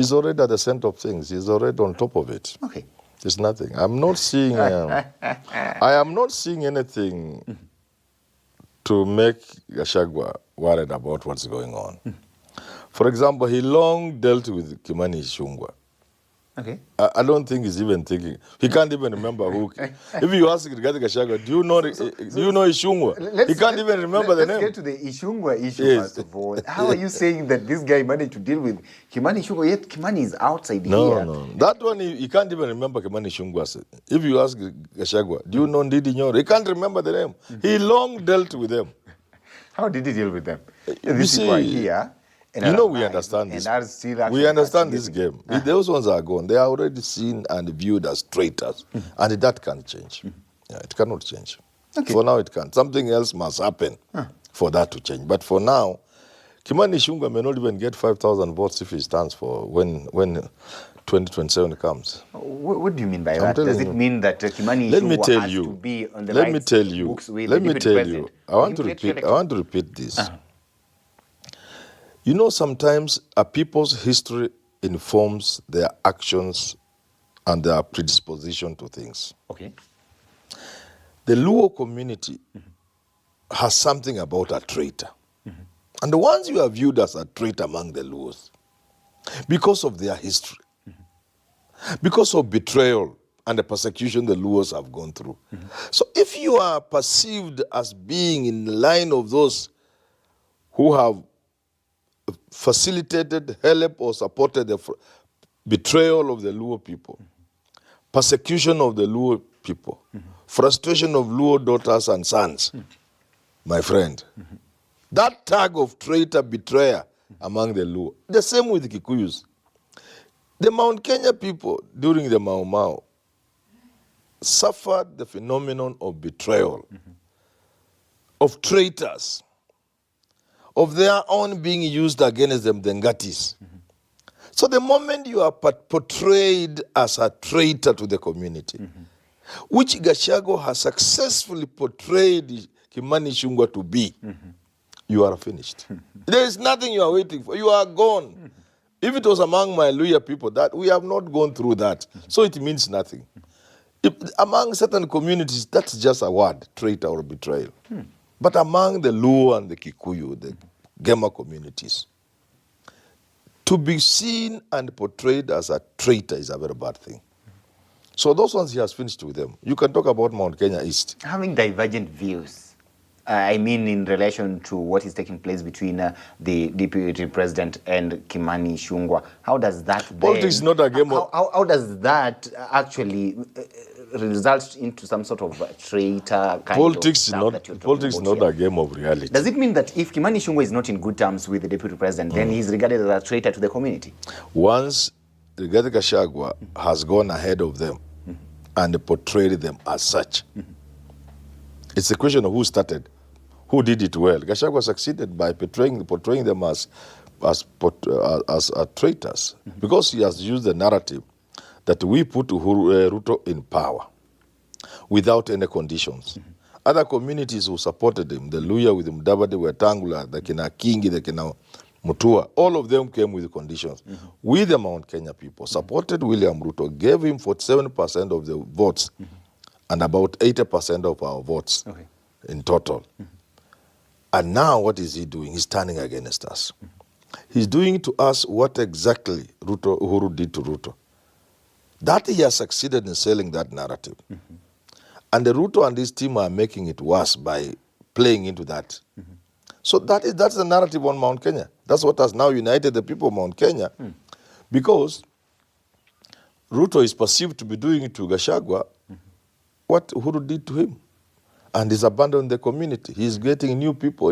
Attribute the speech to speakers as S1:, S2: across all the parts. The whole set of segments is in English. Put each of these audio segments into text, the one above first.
S1: He's already at the center of things. He's already on top of it.
S2: Okay.
S1: It's nothing. I'm not seeing. I am not seeing anything to make Gachagua worried about what's going on. For example, he long dealt with Kimani Ichungwa.
S2: Okay.
S1: I don't think he's even thinking. He can't even remember who. If you ask Gachagua, do you know Ichungwa? He can't even remember the name.
S2: Let's get to the Ichungwa issue first of all. How are you saying that this guy managed to deal with Kimani Ichungwa, yet Kimani is outside here?
S1: No. That one, he can't even remember Kimani Ichungwa. If you ask Gachagua, do you know Ndindi Nyoro? He can't remember the name. He long dealt with them.
S2: How did he deal with them? These people are here.
S1: We understand this. We understand this game. If those ones are gone, they are already seen and viewed as traitors. And that can't change. Yeah, it cannot change. Okay. For now, it can't. Something else must happen for that to change. But for now, Kimani Ichungwa may not even get 5,000 votes if he stands for when 2027 comes.
S2: What do you mean by that? Does it mean that Kimani Ichungwa has to be on the right books with the deputy president?
S1: I want to repeat this. You know, sometimes a people's history informs their actions and their predisposition to things.
S2: Okay.
S1: The Luo community has something about a traitor. And the ones you are viewed as a traitor among the Luos, because of their history, because of betrayal and the persecution the Luos have gone through. So if you are perceived as being in the line of those who have facilitated, helped, or supported the betrayal of the Luo people, persecution of the Luo people, frustration of Luo daughters and sons, my friend, that tag of traitor, betrayer among the Luo. The same with the Kikuyus. The Mount Kenya people during the Mau Mau suffered the phenomenon of betrayal, of traitors, of their own being used against them, the Ngatis. So the moment you are portrayed as a traitor to the community, which Gachagua has successfully portrayed Kimani Ichungwa to be, you are finished. There is nothing you are waiting for. You are gone. If it was among my Luya people, that we have not gone through that, so it means nothing. If, among certain communities, that's just a word, traitor or betrayal. But among the Luo and the Kikuyu, the Gema communities, to be seen and portrayed as a traitor is a very bad thing. So those ones, he has finished with them. You can talk about Mount Kenya East.
S2: Having divergent views, I mean in relation to what is taking place between the deputy president and Kimani Ichungwa, how does that
S1: Politics is not a game of...
S2: How does that actually result into some sort of traitor kind
S1: politics
S2: of stuff that you're talking
S1: Politics is not
S2: here?
S1: a game of reality.
S2: Does it mean that if Kimani Ichungwa is not in good terms with the deputy president, then he's regarded as a traitor to the community?
S1: Once Rigathi Gachagua has gone ahead of them and portrayed them as such, it's a question of who started, who did it well. Gachagua succeeded by portraying them as traitors, because he has used the narrative that we put Ruto in power without any conditions. Other communities who supported him, the Luya with Mudavadi, Wetangula, the Kina Kingi, the Kina Mutua, all of them came with conditions. We, the Mount Kenya people, supported William Ruto, gave him 47% of the votes and about 80% of our votes in total. And now what is he doing? He's turning against us. He's doing to us what exactly Uhuru did to Ruto. That he has succeeded in selling that narrative. And the Ruto and his team are making it worse by playing into that. So that's the narrative on Mount Kenya. That's what has now united the people of Mount Kenya, because Ruto is perceived to be doing to Gachagua what Uhuru did to him. And he's abandoned the community. He's getting new people.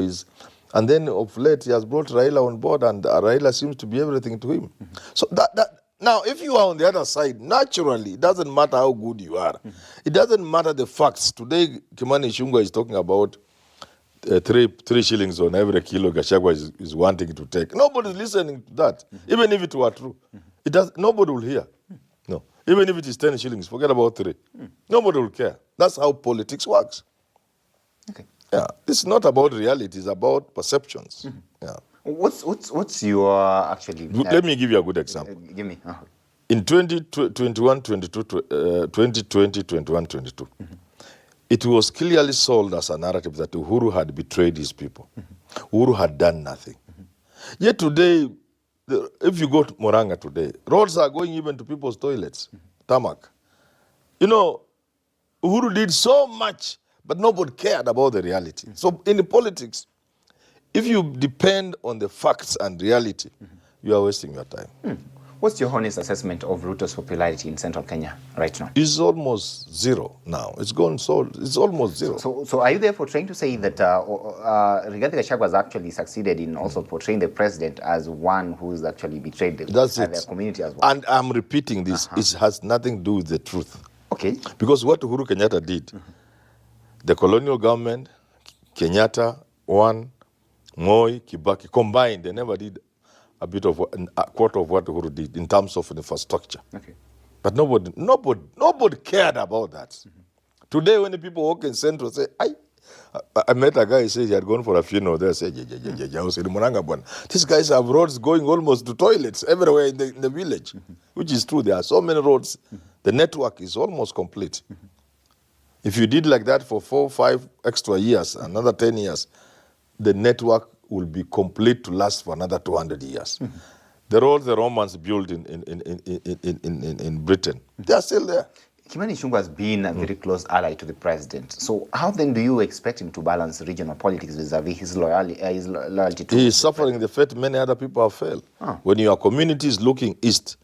S1: And then of late, he has brought Raila on board, and Raila seems to be everything to him. So now, if you are on the other side, naturally, it doesn't matter how good you are. It doesn't matter the facts. Today, Kimani Ichungwa is talking about 3 shillings on every kilo Gachagua is wanting to take. Nobody's listening to that, even if it were true. Nobody will hear. No. Even if it is 10 shillings, forget about 3. Nobody will care. That's how politics works.
S2: Okay.
S1: Yeah, it's not about reality, it's about perceptions. Yeah.
S2: What's your actually?
S1: Let me give you a good example.
S2: Give me.
S1: In 2021, 22, 2020, 21, 22, it was clearly sold as a narrative that Uhuru had betrayed his people. Uhuru had done nothing. Yet today, if you go to Moranga today, roads are going even to people's toilets, tarmac. You know, Uhuru did so much, but nobody cared about the reality. So in the politics, if you depend on the facts and reality, you are wasting your time.
S2: What's your honest assessment of Ruto's popularity in central Kenya right now?
S1: It's almost zero now. It's almost zero.
S2: So are you therefore trying to say that Rigathi Gachagua has actually succeeded in also portraying the president as one who's actually betrayed the community as well?
S1: And I'm repeating this. It has nothing to do with the truth.
S2: Okay.
S1: Because what Uhuru Kenyatta did, the colonial government, Kenyatta, Moi, Kibaki, combined, they never did a quarter of what Uhuru did in terms of infrastructure.
S2: Okay.
S1: But nobody cared about that. Today, when the people walk in Central, say, I met a guy who said he had gone for a funeral there. I said, these guys have roads going almost to toilets everywhere in the village, which is true. There are so many roads. The network is almost complete. If you did like that for 4 or 5 extra years, another 10 years, the network will be complete to last for another 200 years. The roads the Romans built in Britain, they are still there.
S2: Kimani Ichungwa has been a very close ally to the president. So how then do you expect him to balance regional politics vis-a-vis his loyalty to
S1: He is suffering the fate many other people have failed. When your community is looking east,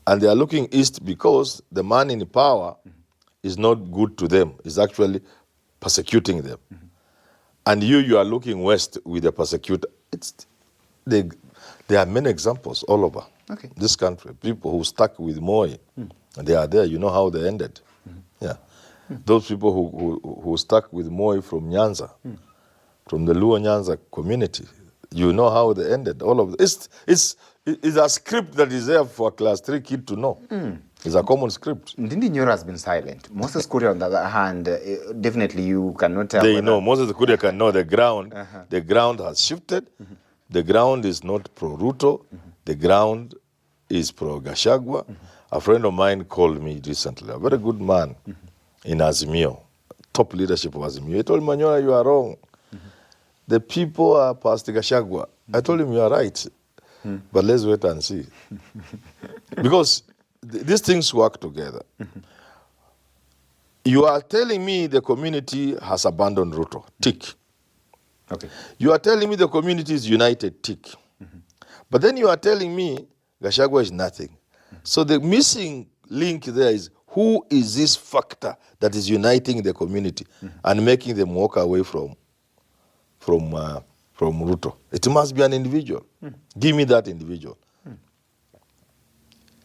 S1: and they are looking east because the man in power is not good to them, is actually persecuting them. And you are looking west with the persecutor. There are many examples all over this country. People who stuck with Moi, and they are there. You know how they ended. Yeah, those people who stuck with Moi from Nyanza, from the Luo Nyanza community. You know how they ended. All of it. It's a script that is there for a class 3 kid to know. It's a common script.
S2: Ndindi Nyoro has been silent. Moses Kuria, on the other hand, definitely you cannot tell.
S1: They know. Moses Kuria can know the ground. The ground has shifted. The ground is not pro-Ruto. The ground is pro-Gachagua. A friend of mine called me recently, a very good man in Azimio, top leadership of Azimio. He told me, Nyoro, you are wrong. The people are past Gachagua. I told him, you are right. But let's wait and see. Because these things work together. You are telling me the community has abandoned Ruto. Tick.
S2: Okay.
S1: You are telling me the community is united. Tick. But then you are telling me Gachagua is nothing. So the missing link there is, who is this factor that is uniting the community and making them walk away from Ruto? It must be an individual. Give me that individual.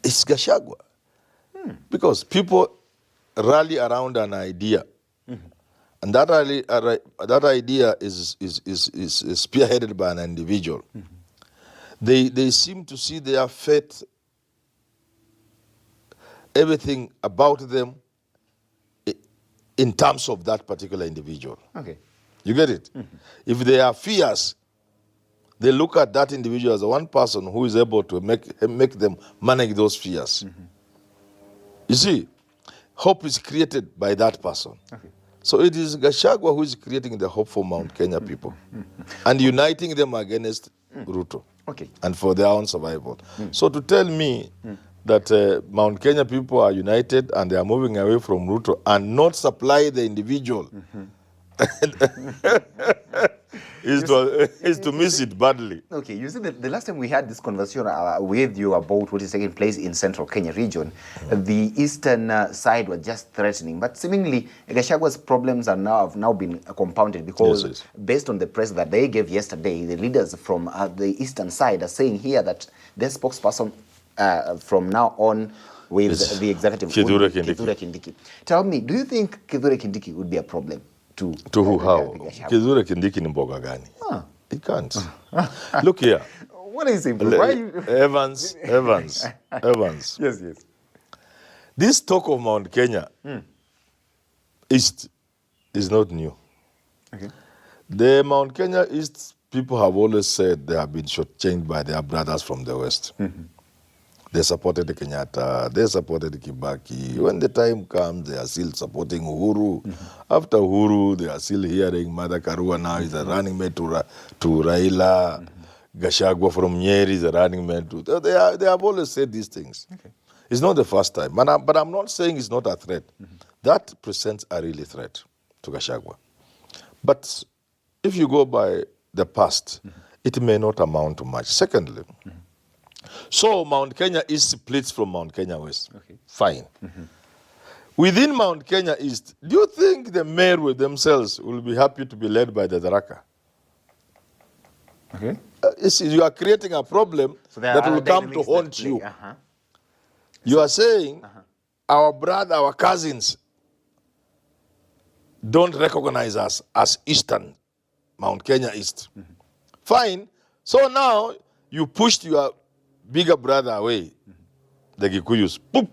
S1: It's Gachagua. Because people rally around an idea. And that idea is spearheaded by an individual. They seem to see their fate, everything about them, in terms of that particular individual.
S2: Okay.
S1: You get it? If they are fears, they look at that individual as the one person who is able to make them manage those fears. You see, hope is created by that person.
S2: Okay.
S1: So it is Gachagua who is creating the hope for Mount Kenya people and uniting them against Ruto and for their own survival. So to tell me that Mount Kenya people are united and they are moving away from Ruto and not supply the individual is to miss it badly.
S2: Okay, you see, the last time we had this conversation with you about what is taking place in central Kenya region, the eastern side was just threatening, but seemingly Gachagua's problems have now been compounded because based on the press that they gave yesterday, the leaders from the eastern side are saying here that their spokesperson from now on with the executive
S1: Kithure
S2: Kindiki. Tell me, do you think Kithure Kindiki would be a problem to
S1: who? How? Kithure Kindiki ni mboga gani? He can't. Look here.
S2: What is it? Why you...
S1: Evans.
S2: Yes.
S1: This talk of Mount Kenya East is not new.
S2: Okay.
S1: The Mount Kenya East people have always said they have been shortchanged by their brothers from the West. They supported Kenyatta, they supported Kibaki. When the time comes, they are still supporting Uhuru. After Uhuru, they are still hearing Mother Karua now is a running mate to Raila. Gachagua from Nyeri is a running mate to... They have always said these things.
S2: Okay.
S1: It's not the first time. But I'm not saying it's not a threat. That presents a really threat to Gachagua. But if you go by the past, it may not amount to much. Secondly, so Mount Kenya East splits from Mount Kenya West.
S2: Okay.
S1: Fine. Within Mount Kenya East, do you think the mayor with themselves will be happy to be led by the Tharaka?
S2: Okay.
S1: You are creating a problem
S2: So there
S1: that
S2: are
S1: will come to
S2: dynamics that
S1: haunt
S2: play.
S1: you. You are saying our brother, our cousins don't recognize us as Eastern, Mount Kenya East. Fine. So now you pushed your bigger brother away, the Gikuyus. Boop.